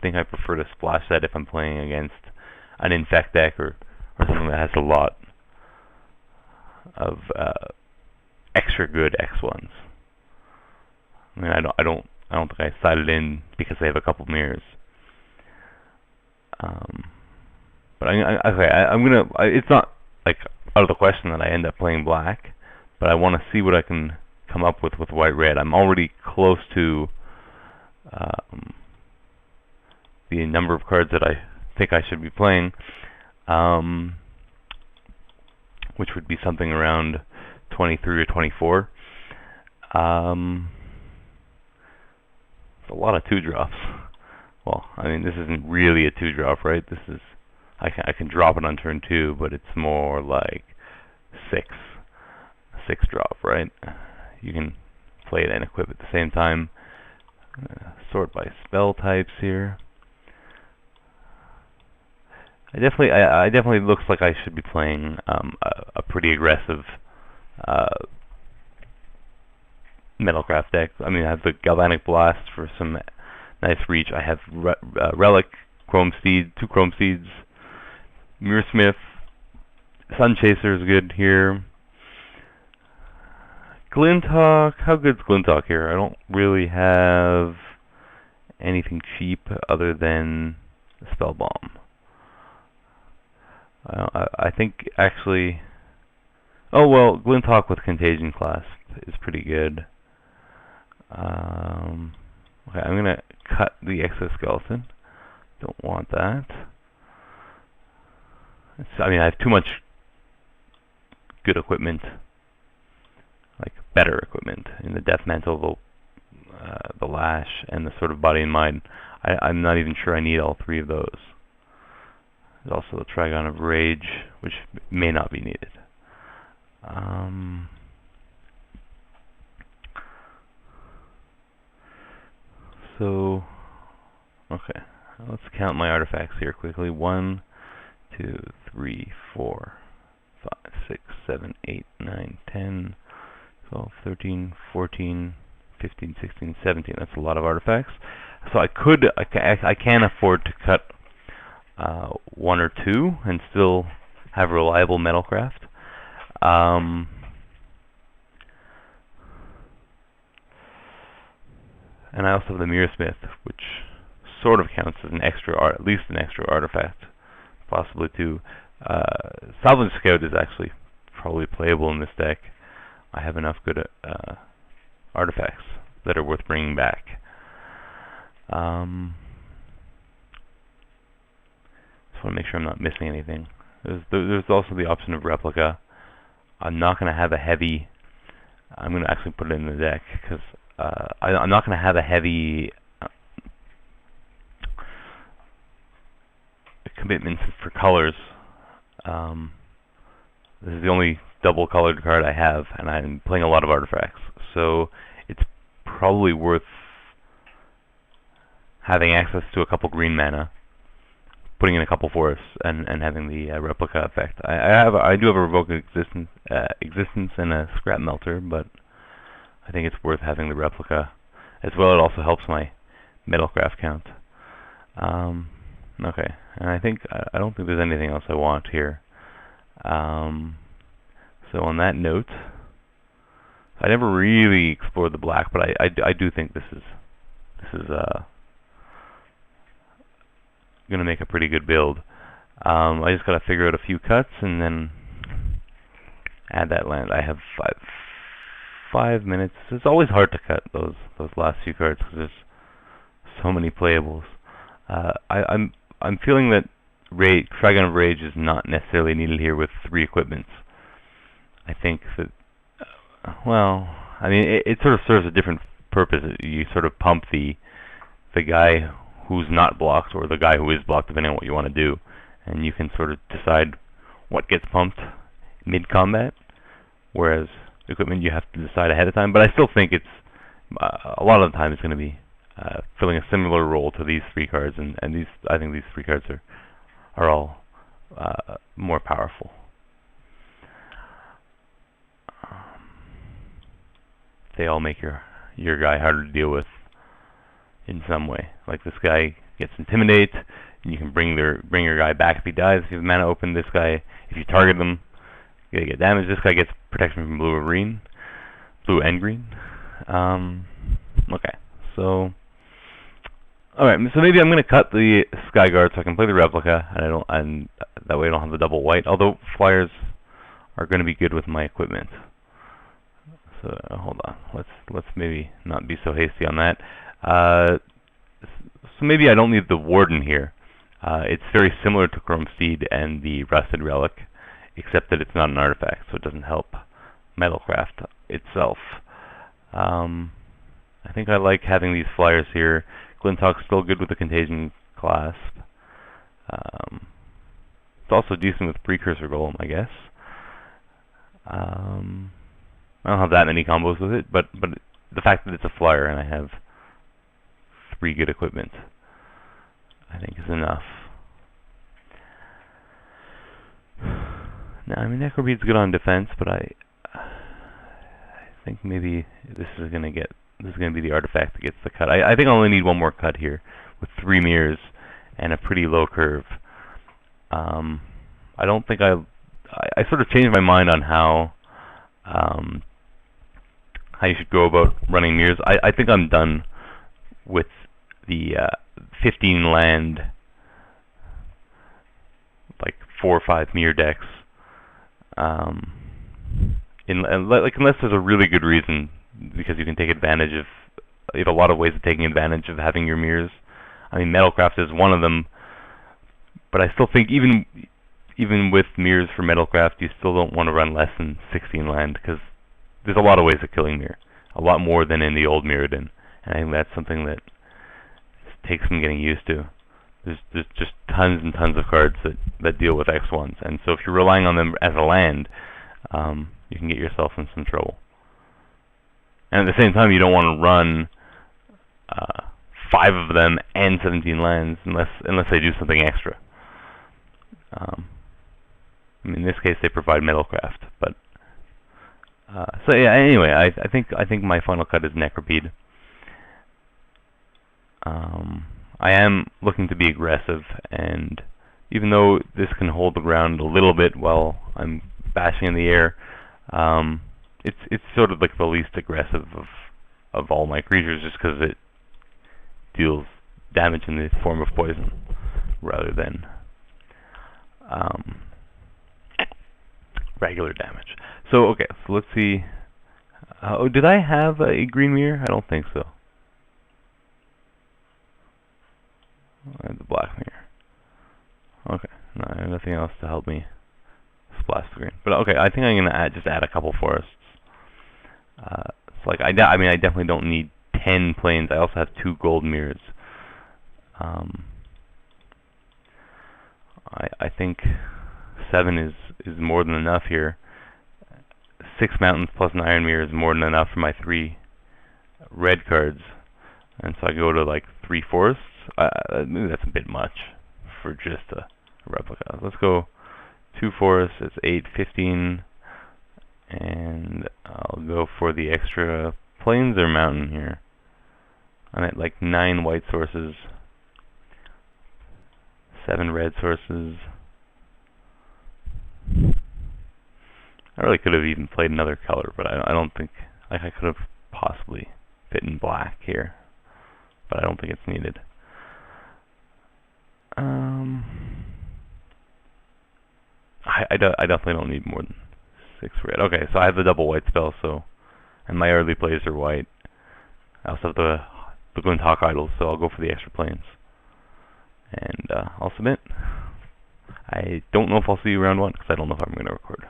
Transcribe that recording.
think I prefer to splash that if I'm playing against an infect deck or something that has a lot of extra good X1s. I mean, I don't think I sided in because they have a couple mirrors. But I'm gonna. It's not like out of the question that I end up playing black, but I want to see what I can come up with white-red. I'm already close to the number of cards that I think I should be playing, which would be something around 23 or 24. It's a lot of 2-drops. Well, I mean, this isn't really a 2-drop, right? This is I can drop it on turn 2, but it's more like 6-drop, right? You can play it and equip at the same time. Sort by spell types here. I definitely looks like I should be playing a pretty aggressive Metalcraft deck. I mean, I have the Galvanic Blast for some nice reach. I have Relic, Chrome Seed, 2 Chrome Seeds, Mirrorsmith, Sun Chaser is good here. Glinthawk, how good's Glinthawk here? I don't really have anything cheap other than the Spell Bomb. I think actually, oh well, Glinthawk with Contagion Clasp is pretty good. Okay, I'm gonna cut the Exoskeleton. Don't want that. I mean, I have too much good equipment, like better equipment, in the Death Mantle, the Lash, and the sort of Body and Mind. I'm not even sure I need all 3 of those. There's also the Trigon of Rage, which may not be needed. So, okay, let's count my artifacts here quickly. 1, 2, 3, 4, 5, 6, 7, 8, 9, 10, 12, 13, 14, 15, 16, 17. That's a lot of artifacts. So I can afford to cut 1 or 2 and still have reliable Metalcraft. And I also have the Mirrorsmith, which sort of counts as an extra at least an extra artifact, possibly 2. Salvage Scout is actually probably playable in this deck. I have enough good artifacts that are worth bringing back. Just want to make sure I'm not missing anything. There's also the option of Replica. I'm not going to have a heavy. I'm going to actually put it in the deck because I'm not going to have a heavy commitment for colors. This is the only double colored card I have, and I'm playing a lot of artifacts, so it's probably worth having access to a couple green mana, putting in a couple forests, and having the replica effect. I do have a Revoke existence and a Scrap Melter, but I think it's worth having the replica as well. It also helps my Metalcraft count. Okay, and I don't think there's anything else I want here. So on that note, I never really explored the black, but I do think this is gonna make a pretty good build. I just gotta figure out a few cuts and then add that land. I have 5 minutes. It's always hard to cut those last few cards because there's so many playables. I'm feeling that Trigon of Rage is not necessarily needed here with 3 equipments. I think that, well, I mean, it sort of serves a different purpose. You sort of pump the guy who's not blocked or the guy who is blocked, depending on what you want to do, and you can sort of decide what gets pumped mid-combat, whereas equipment you have to decide ahead of time. But I still think it's a lot of the time it's going to be filling a similar role to these 3 cards, and I think these 3 cards are all more powerful. They all make your guy harder to deal with in some way. Like this guy gets Intimidate, and you can bring your guy back if he dies. If you have mana open, this guy, if you target them, you get damage. This guy gets protection from blue and green. Okay, so alright, so maybe I'm gonna cut the Skyguard so I can play the replica, and that way I don't have the double white. Although flyers are gonna be good with my equipment. So hold on, let's maybe not be so hasty on that. So maybe I don't need the Warden here. It's very similar to Chrome Steed and the Rusted Relic, except that it's not an artifact, so it doesn't help Metalcraft itself. I think I like having these flyers here. Glinthawk's still good with the Contagion Clasp. It's also decent with Precursor Golem, I guess. I don't have that many combos with it, but the fact that it's a flyer and I have 3 good equipment, I think is enough. Now, I mean, Necrobead's good on defense, but I think maybe this is gonna be the artifact that gets the cut. I think I only need one more cut here with 3 mirrors and a pretty low curve. I don't think I sort of changed my mind on how you should go about running mirrors. I think I'm done with the 15 land, like 4 or 5 mirror decks. Unless there's a really good reason, because you can take advantage of, you have a lot of ways of taking advantage of having your mirrors. I mean, Metalcraft is one of them, but I still think even with mirrors for Metalcraft, you still don't want to run less than 16 land, because there's a lot of ways of killing mirror, a lot more than in the old Mirrodin, and I think that's something that takes some getting used to. There's just tons and tons of cards that deal with X1s, and so if you're relying on them as a land, you can get yourself in some trouble. And at the same time, you don't want to run 5 of them and 17 lands unless they do something extra. I mean, in this case, they provide Metalcraft, but so yeah. Anyway, I think my final cut is Necrobead. I am looking to be aggressive, and even though this can hold the ground a little bit while I'm bashing in the air, it's sort of like the least aggressive of all my creatures, just because it deals damage in the form of poison rather than regular damage. So okay, so let's see. Oh, did I have a green mirror? I don't think so. I have the black mirror. Okay, no, I have nothing else to help me splash the green. But okay, I think I'm gonna just add a couple forests. So like I mean, I definitely don't need 10 plains. I also have 2 gold mirrors. I think 7 is more than enough here. 6 mountains plus an iron mirror is more than enough for my 3 red cards, and so I go to like 3 forests. Maybe that's a bit much for just a replica. Let's go 2 forests. It's 8, 15, and I'll go for the extra plains or mountain here. I'm at like 9 white sources, 7 red sources. I really could have even played another color, but I don't think, like, I could have possibly fit in black here, but I don't think it's needed. I definitely don't need more than 6 red. Okay, so I have the double white spell, and my early plays are white. I also have the Glinthawk Idols, so I'll go for the extra plains. And I'll submit. I don't know if I'll see you round 1, because I don't know if I'm going to record.